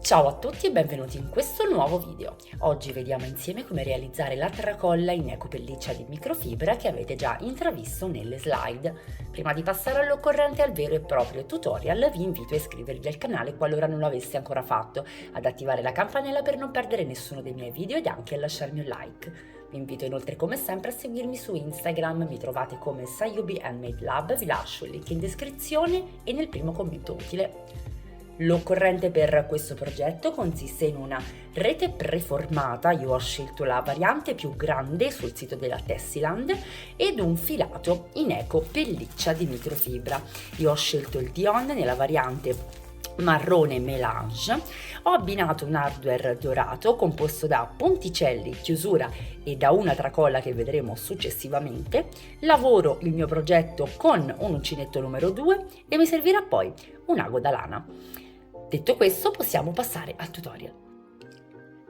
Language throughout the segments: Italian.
Ciao a tutti e benvenuti in questo nuovo video. Oggi vediamo insieme come realizzare la tracolla in ecopelliccia di microfibra che avete già intravisto nelle slide. Prima di passare all'occorrente al vero e proprio tutorial vi invito a iscrivervi al canale qualora non lo aveste ancora fatto, ad attivare la campanella per non perdere nessuno dei miei video ed anche a lasciarmi un like. Vi invito inoltre come sempre a seguirmi su Instagram, mi trovate come Sayubi Handmade Lab, vi lascio il link in descrizione e nel primo commento utile. L'occorrente per questo progetto consiste in una rete preformata, io ho scelto la variante più grande sul sito della Tessiland, ed un filato in eco pelliccia di microfibra. Io ho scelto il Dion nella variante marrone melange, ho abbinato un hardware dorato composto da ponticelli, chiusura e da una tracolla che vedremo successivamente. Lavoro il mio progetto con un uncinetto numero 2 e mi servirà poi un ago da lana. Detto questo, possiamo passare al tutorial.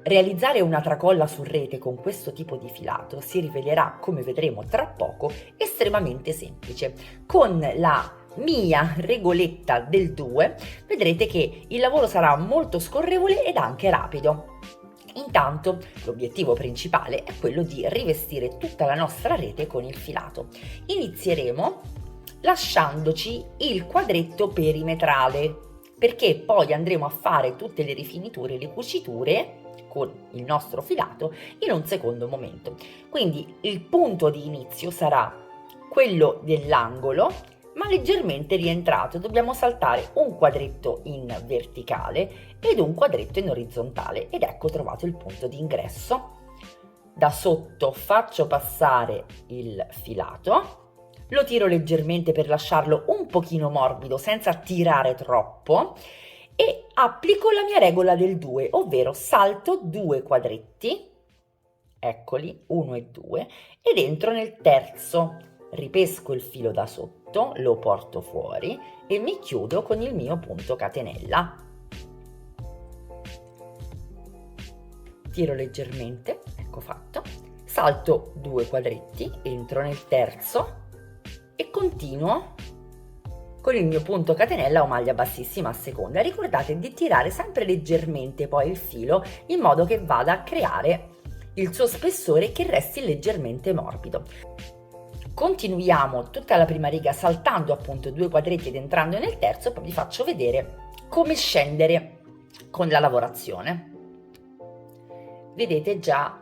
Realizzare una tracolla su rete con questo tipo di filato si rivelerà, come vedremo tra poco, estremamente semplice. Con la mia regoletta del 2 vedrete che il lavoro sarà molto scorrevole ed anche rapido. Intanto l'obiettivo principale è quello di rivestire tutta la nostra rete con il filato. Inizieremo lasciandoci il quadretto perimetrale, perché poi andremo a fare tutte le rifiniture e le cuciture con il nostro filato in un secondo momento. Quindi il punto di inizio sarà quello dell'angolo, ma leggermente rientrato. Dobbiamo saltare un quadretto in verticale ed un quadretto in orizzontale, ed ecco trovato il punto di ingresso. Da sotto faccio passare il filato, lo tiro leggermente per lasciarlo un pochino morbido senza tirare troppo e applico la mia regola del 2, ovvero salto 2 quadretti, eccoli, 1 e 2, ed entro nel terzo, ripesco il filo da sotto, lo porto fuori e mi chiudo con il mio punto catenella. Tiro leggermente, ecco fatto, salto 2 quadretti, entro nel terzo e continuo con il mio punto catenella o maglia bassissima a seconda. Ricordate di tirare sempre leggermente poi il filo in modo che vada a creare il suo spessore e che resti leggermente morbido. Continuiamo tutta la prima riga saltando appunto 2 quadretti ed entrando nel terzo, poi vi faccio vedere come scendere con la lavorazione. Vedete già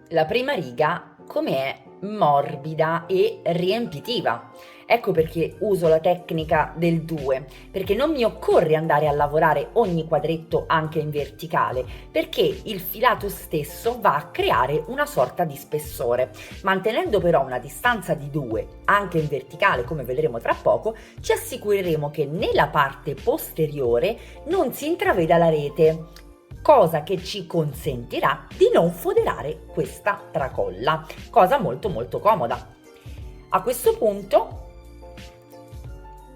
la prima riga come è morbida e riempitiva. Ecco perché uso la tecnica del 2, perché non mi occorre andare a lavorare ogni quadretto anche in verticale, perché il filato stesso va a creare una sorta di spessore. Mantenendo però una distanza di 2 anche in verticale, come vedremo tra poco, ci assicureremo che nella parte posteriore non si intraveda la rete, cosa che ci consentirà di non foderare questa tracolla, cosa molto comoda. A questo punto,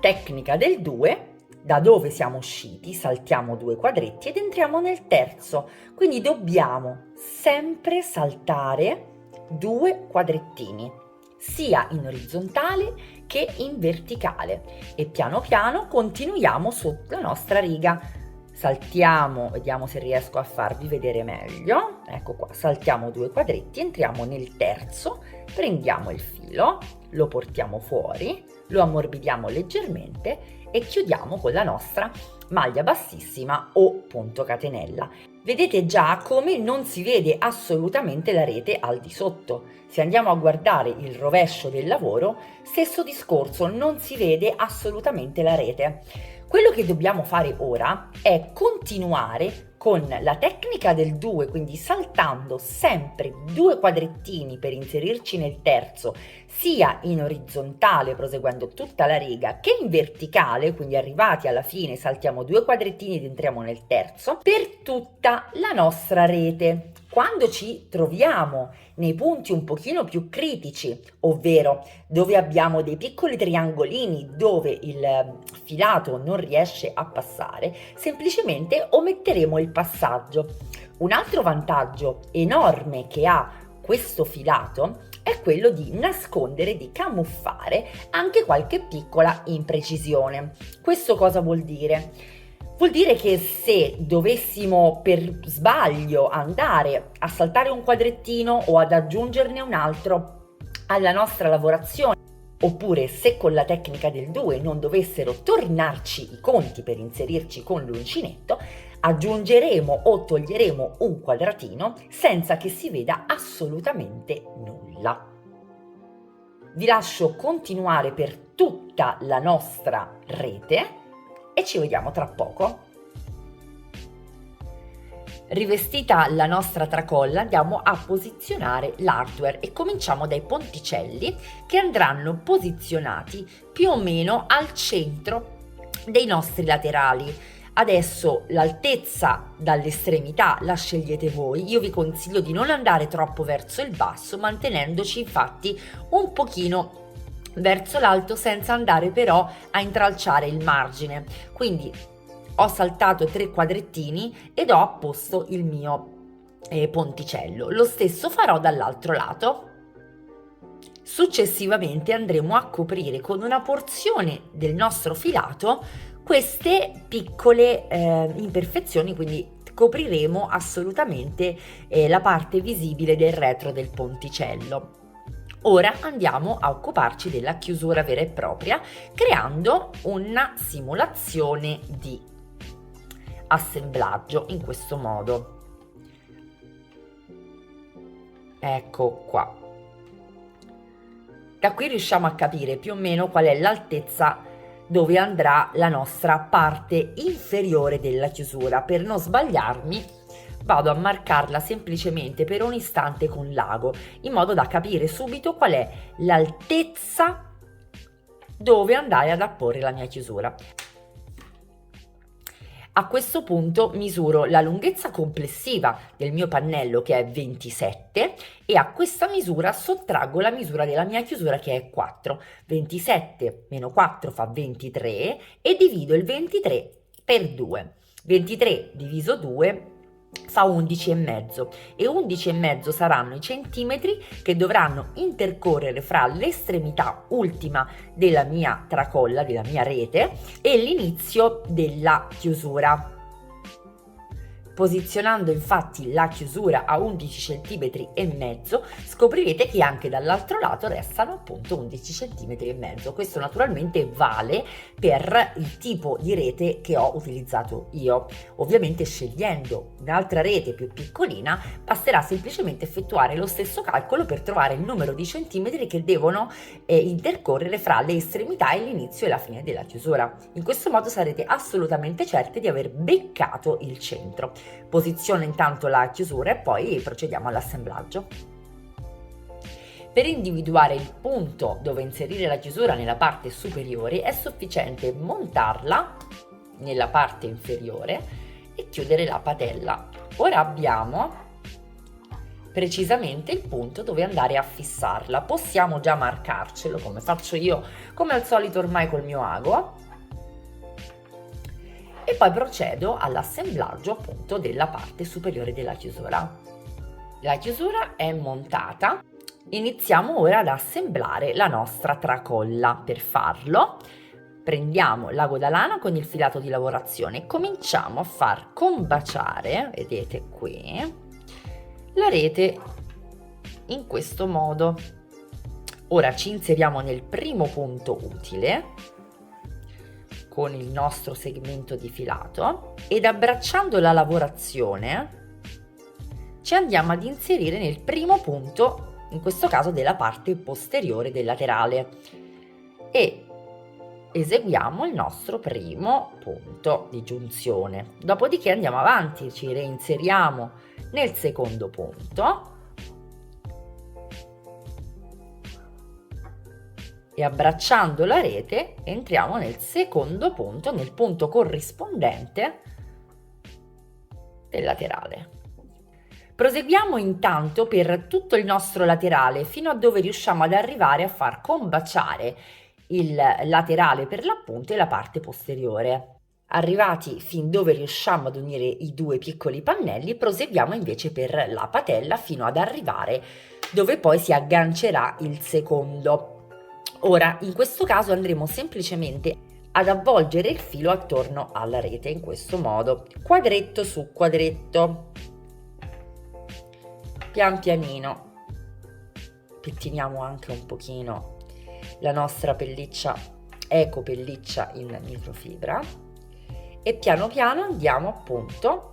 tecnica del 2, da dove siamo usciti saltiamo 2 quadretti ed entriamo nel terzo, quindi dobbiamo sempre saltare 2 quadrettini, sia in orizzontale che in verticale, e piano piano continuiamo sulla nostra riga. Saltiamo, vediamo se riesco a farvi vedere meglio, ecco qua, saltiamo 2 quadretti, entriamo nel terzo, prendiamo il filo, lo portiamo fuori, lo ammorbidiamo leggermente e chiudiamo con la nostra maglia bassissima o punto catenella. Vedete già come non si vede assolutamente la rete al di sotto. Se andiamo a guardare il rovescio del lavoro, stesso discorso, non si vede assolutamente la rete. Quello che dobbiamo fare ora è continuare con la tecnica del 2, quindi saltando sempre 2 quadrettini per inserirci nel terzo, sia in orizzontale proseguendo tutta la riga che in verticale, quindi arrivati alla fine saltiamo 2 quadrettini ed entriamo nel terzo, per tutta la nostra rete. Quando ci troviamo nei punti un pochino più critici, ovvero dove abbiamo dei piccoli triangolini dove il filato non riesce a passare, semplicemente ometteremo il passaggio. Un altro vantaggio enorme che ha questo filato è quello di nascondere, di camuffare anche qualche piccola imprecisione. Questo cosa vuol dire? Vuol dire che se dovessimo per sbaglio andare a saltare un quadrettino o ad aggiungerne un altro alla nostra lavorazione, oppure se con la tecnica del 2 non dovessero tornarci i conti per inserirci con l'uncinetto, aggiungeremo o toglieremo un quadratino senza che si veda assolutamente nulla. Vi lascio continuare per tutta la nostra rete e ci vediamo tra poco. Rivestita la nostra tracolla, andiamo a posizionare l'hardware e cominciamo dai ponticelli che andranno posizionati più o meno al centro dei nostri laterali. Adesso l'altezza dall'estremità la scegliete voi, io vi consiglio di non andare troppo verso il basso, mantenendoci infatti un pochino verso l'alto senza andare però a intralciare il margine. Quindi ho saltato 3 quadrettini ed ho apposto il mio ponticello. Lo stesso farò dall'altro lato. Successivamente andremo a coprire con una porzione del nostro filato queste piccole imperfezioni, quindi copriremo assolutamente la parte visibile del retro del ponticello. Ora andiamo a occuparci della chiusura vera e propria, creando una simulazione di assemblaggio in questo modo. Ecco qua. Da qui riusciamo a capire più o meno qual è l'altezza dove andrà la nostra parte inferiore della chiusura. Per non sbagliarmi, vado a marcarla semplicemente per un istante con l'ago, in modo da capire subito qual è l'altezza dove andare ad apporre la mia chiusura. A questo punto misuro la lunghezza complessiva del mio pannello, che è 27, e a questa misura sottraggo la misura della mia chiusura, che è 4. 27 meno 4 fa 23 e divido il 23 per 2. 23 diviso 2 fa 11,5 e 11,5 saranno i centimetri che dovranno intercorrere fra l'estremità ultima della mia tracolla, della mia rete, e l'inizio della chiusura. Posizionando infatti la chiusura a 11,5 cm, scoprirete che anche dall'altro lato restano appunto 11,5 cm. Questo naturalmente vale per il tipo di rete che ho utilizzato io. Ovviamente, scegliendo un'altra rete più piccolina, basterà semplicemente effettuare lo stesso calcolo per trovare il numero di centimetri che devono intercorrere fra le estremità e l'inizio e la fine della chiusura. In questo modo sarete assolutamente certi di aver beccato il centro. Posiziono intanto la chiusura e poi procediamo all'assemblaggio. Per individuare il punto dove inserire la chiusura nella parte superiore è sufficiente montarla nella parte inferiore e chiudere la patella. Ora abbiamo precisamente il punto dove andare a fissarla. Possiamo già marcarcelo, come faccio io, come al solito ormai col mio ago, e poi procedo all'assemblaggio appunto della parte superiore della chiusura. La chiusura è montata, iniziamo ora ad assemblare la nostra tracolla. Per farlo prendiamo l'ago da lana con il filato di lavorazione e cominciamo a far combaciare, vedete qui, la rete in questo modo. Ora ci inseriamo nel primo punto utile con il nostro segmento di filato ed abbracciando la lavorazione ci andiamo ad inserire nel primo punto, in questo caso della parte posteriore del laterale, e eseguiamo il nostro primo punto di giunzione. Dopodiché andiamo avanti, ci reinseriamo nel secondo punto e abbracciando la rete entriamo nel secondo punto, nel punto corrispondente del laterale. Proseguiamo intanto per tutto il nostro laterale fino a dove riusciamo ad arrivare a far combaciare il laterale per l'appunto e la parte posteriore. Arrivati fin dove riusciamo ad unire i due piccoli pannelli, proseguiamo invece per la patella fino ad arrivare dove poi si aggancerà il secondo. Ora, in questo caso andremo semplicemente ad avvolgere il filo attorno alla rete in questo modo, quadretto su quadretto. Pian pianino pettiniamo anche un pochino la nostra pelliccia, eco pelliccia in microfibra, e piano piano andiamo appunto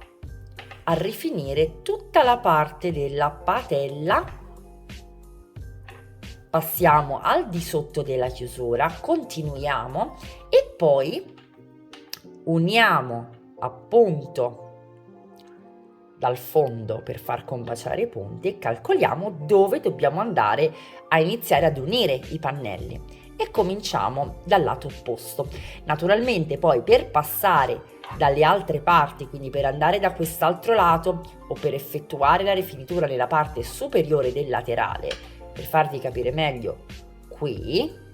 a rifinire tutta la parte della patella. Passiamo al di sotto della chiusura, continuiamo e poi uniamo appunto dal fondo per far combaciare i punti e calcoliamo dove dobbiamo andare a iniziare ad unire i pannelli e cominciamo dal lato opposto. Naturalmente poi per passare dalle altre parti, quindi per andare da quest'altro lato o per effettuare la rifinitura nella parte superiore del laterale, per farvi capire meglio, qui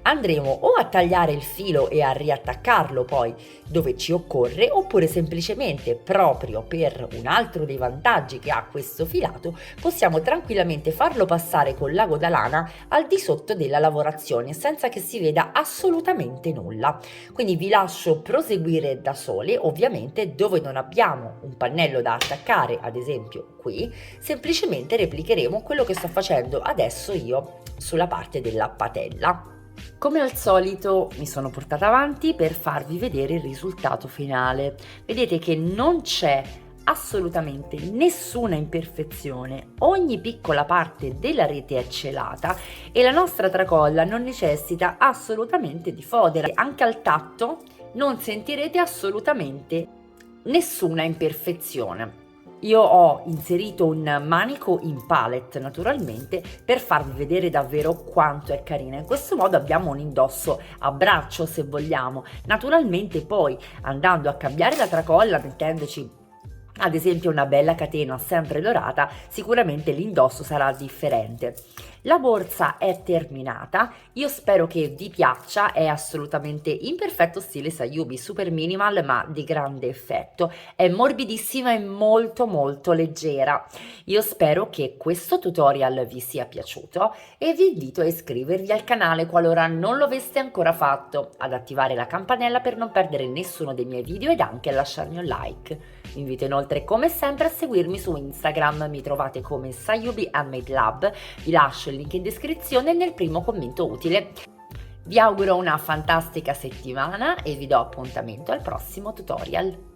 andremo o a tagliare il filo e a riattaccarlo poi dove ci occorre, oppure semplicemente, proprio per un altro dei vantaggi che ha questo filato, possiamo tranquillamente farlo passare con l'ago da lana al di sotto della lavorazione senza che si veda assolutamente nulla. Quindi vi lascio proseguire da soli. Ovviamente dove non abbiamo un pannello da attaccare, ad esempio qui, semplicemente replicheremo quello che sto facendo adesso io sulla parte della patella. Come al solito mi sono portata avanti per farvi vedere il risultato finale. Vedete che non c'è assolutamente nessuna imperfezione, ogni piccola parte della rete è celata e la nostra tracolla non necessita assolutamente di fodera. Anche al tatto non sentirete assolutamente nessuna imperfezione. Io ho inserito un manico in palette naturalmente per farvi vedere davvero quanto è carina. In questo modo abbiamo un indosso a braccio, se vogliamo. Naturalmente poi andando a cambiare la tracolla, mettendoci ad esempio una bella catena sempre dorata, sicuramente l'indosso sarà differente. La borsa è terminata, io spero che vi piaccia, è assolutamente in perfetto stile Sayubi, super minimal ma di grande effetto, è morbidissima e molto molto leggera. Io spero che questo tutorial vi sia piaciuto e vi invito a iscrivervi al canale qualora non lo aveste ancora fatto, ad attivare la campanella per non perdere nessuno dei miei video ed anche a lasciarmi un like. Vi invito inoltre come sempre a seguirmi su Instagram, mi trovate come Sayubi Handmade Lab, vi lascio il link in descrizione e nel primo commento utile. Vi auguro una fantastica settimana e vi do appuntamento al prossimo tutorial.